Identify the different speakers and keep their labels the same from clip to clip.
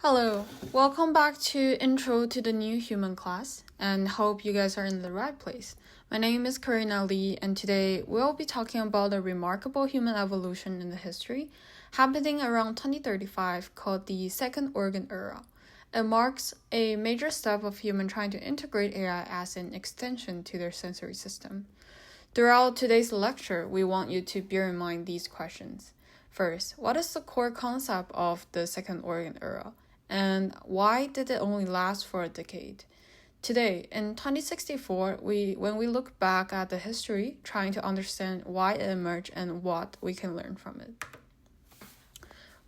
Speaker 1: Hello, welcome back to Intro to the New Human class, and hope you guys are in the right place. My name is Karina Lee, and today we'll be talking about a remarkable human evolution in the history happening around 2035 called the Second Organ Era. It marks a major step of humans trying to integrate AI as an extension to their sensory system. Throughout today's lecture, we want you to bear in mind these questions. First, what is the core concept of the Second Organ Era? And why did it only last for a decade? Today, in 2064, when we look back at the history, trying to understand why it emerged and what we can learn from it.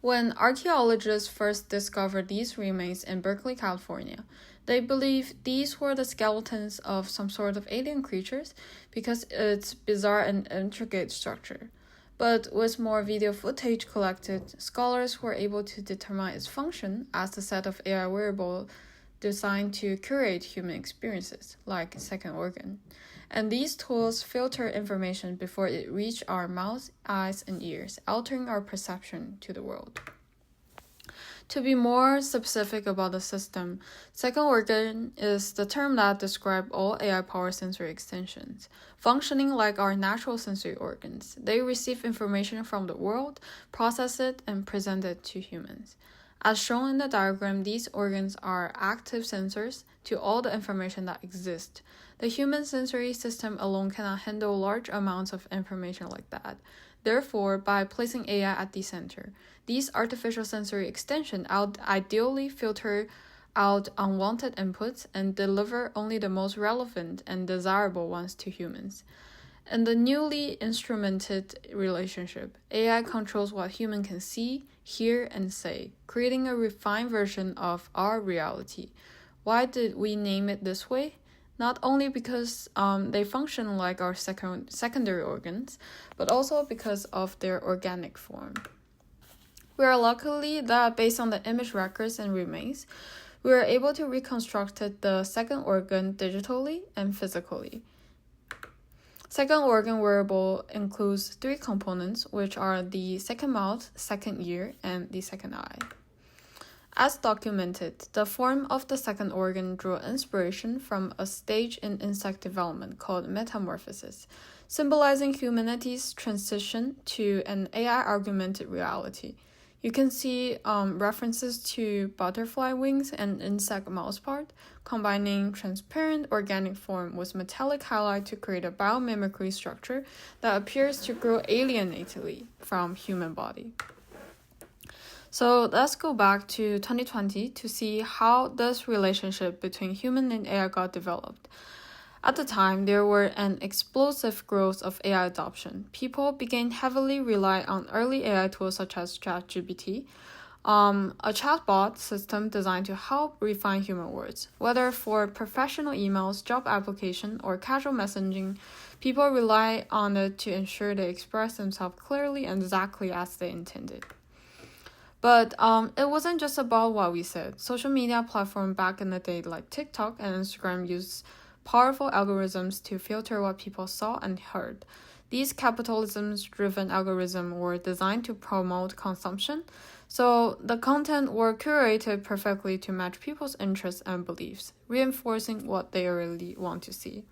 Speaker 1: When archaeologists first discovered these remains in Berkeley, California, they believed these were the skeletons of some sort of alien creatures because its bizarre and intricate structure. But with more video footage collected, scholars were able to determine its function as a set of AI wearables designed to curate human experiences, like second organ. And these tools filter information before it reaches our mouths, eyes, and ears, altering our perception to the world. To be more specific about the system, second organ is the term that describes all AI-powered sensory extensions. Functioning like our natural sensory organs, they receive information from the world, process it, and present it to humans. As shown in the diagram, these organs are active sensors to all the information that exists. The human sensory system alone cannot handle large amounts of information like that. Therefore, by placing AI at the center, these artificial sensory extensions ideally filter out unwanted inputs and deliver only the most relevant and desirable ones to humans. In the newly instrumented relationship, AI controls what humans can see, hear, and say, creating a refined version of our reality. Why did we name it this way? Not only because they function like our secondary organs, but also because of their organic form. We are lucky that based on the image records and remains, we are able to reconstruct the second organ digitally and physically. Second organ wearable includes three components, which are the second mouth, second ear, and the second eye. As documented, the form of the second organ drew inspiration from a stage in insect development called metamorphosis, symbolizing humanity's transition to an AI-augmented reality. You can see references to butterfly wings and insect mouthpart, combining transparent organic form with metallic highlight to create a biomimicry structure that appears to grow alienatedly from human body. So let's go back to 2020 to see how this relationship between human and AI got developed. At the time, there were an explosive growth of AI adoption. People began heavily rely on early AI tools such as ChatGPT, a chatbot system designed to help refine human words. Whether for professional emails, job application, or casual messaging, people rely on it to ensure they express themselves clearly and exactly as they intended. But it wasn't just about what we said. Social media platforms back in the day like TikTok and Instagram used powerful algorithms to filter what people saw and heard. These capitalism-driven algorithms were designed to promote consumption, so the content were curated perfectly to match people's interests and beliefs, reinforcing what they really want to see.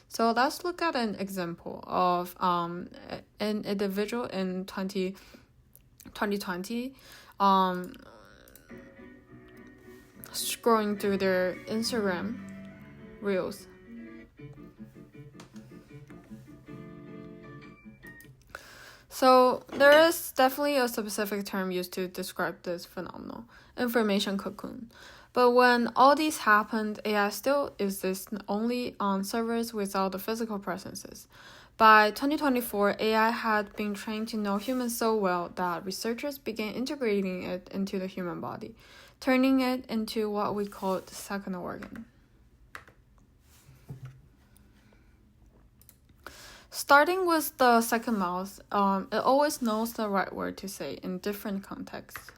Speaker 1: So let's look at an example of an individual in 2020 scrolling through their Instagram reels. So there is definitely a specific term used to describe this phenomenon, information cocoon. But when all these happened, AI still exists only on servers without the physical presences. By 2024, AI had been trained to know humans so well that researchers began integrating it into the human body, turning it into what we call the second organ. Starting with the second mouth, it always knows the right word to say in different contexts.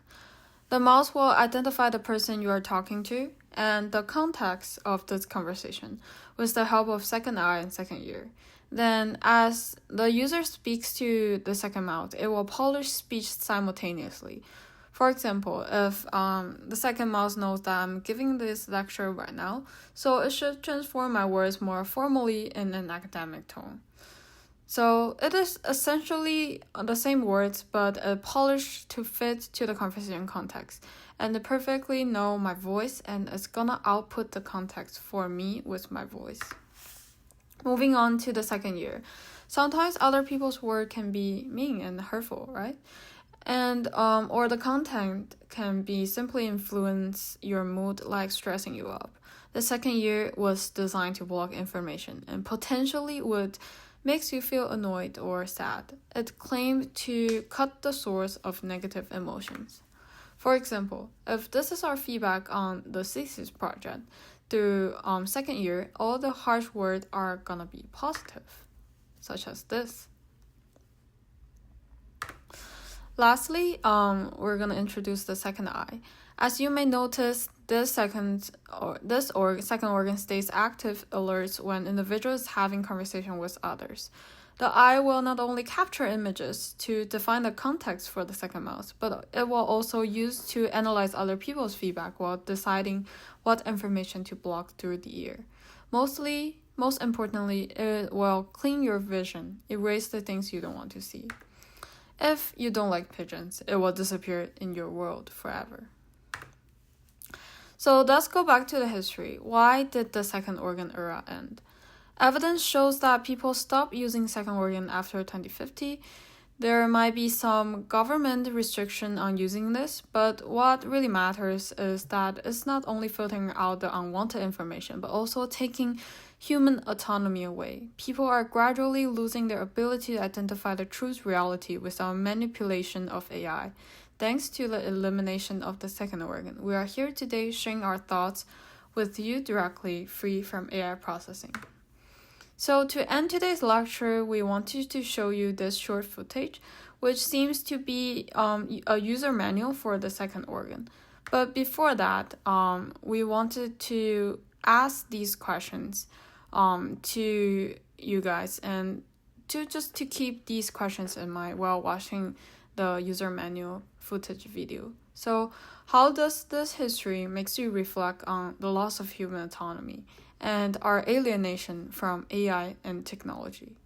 Speaker 1: The mouth will identify the person you are talking to and the context of this conversation with the help of second eye and second ear. Then, as the user speaks to the second mouth, it will polish speech simultaneously, For example, if the second mouse knows that I'm giving this lecture right now, so it should transform my words more formally in an academic tone. So it is essentially the same words, but polished to fit to the conversation context. And it perfectly know my voice, and it's gonna output the context for me with my voice. Moving on to the second year. Sometimes other people's word can be mean and hurtful, right? And or the content can be simply influence your mood, like stressing you up. The second year was designed to block information and potentially would makes you feel annoyed or sad. It claimed to cut the source of negative emotions. For example, if this is our feedback on the thesis project, through second year, all the harsh words are gonna be positive, such as this. Lastly, we're gonna introduce the second eye. As you may notice, this second organ stays active alerts when individuals is having conversation with others. The eye will not only capture images to define the context for the second mouse, but it will also use to analyze other people's feedback while deciding what information to block through the ear. Most importantly, it will clean your vision, erase the things you don't want to see. If you don't like pigeons, it will disappear in your world forever. So let's go back to the history. Why did the second organ era end? Evidence shows that people stopped using second organ after 2050. There might be some government restriction on using this, but what really matters is that it's not only filtering out the unwanted information, but also taking human autonomy away. People are gradually losing their ability to identify the true reality without manipulation of AI. Thanks to the elimination of the second organ, we are here today sharing our thoughts with you directly, free from AI processing. So to end today's lecture, we wanted to show you this short footage, which seems to be a user manual for the second organ. But before that, we wanted to ask these questions to you guys, and to keep these questions in mind while watching the user manual footage video. So how does this history makes you reflect on the loss of human autonomy and our alienation from AI and technology?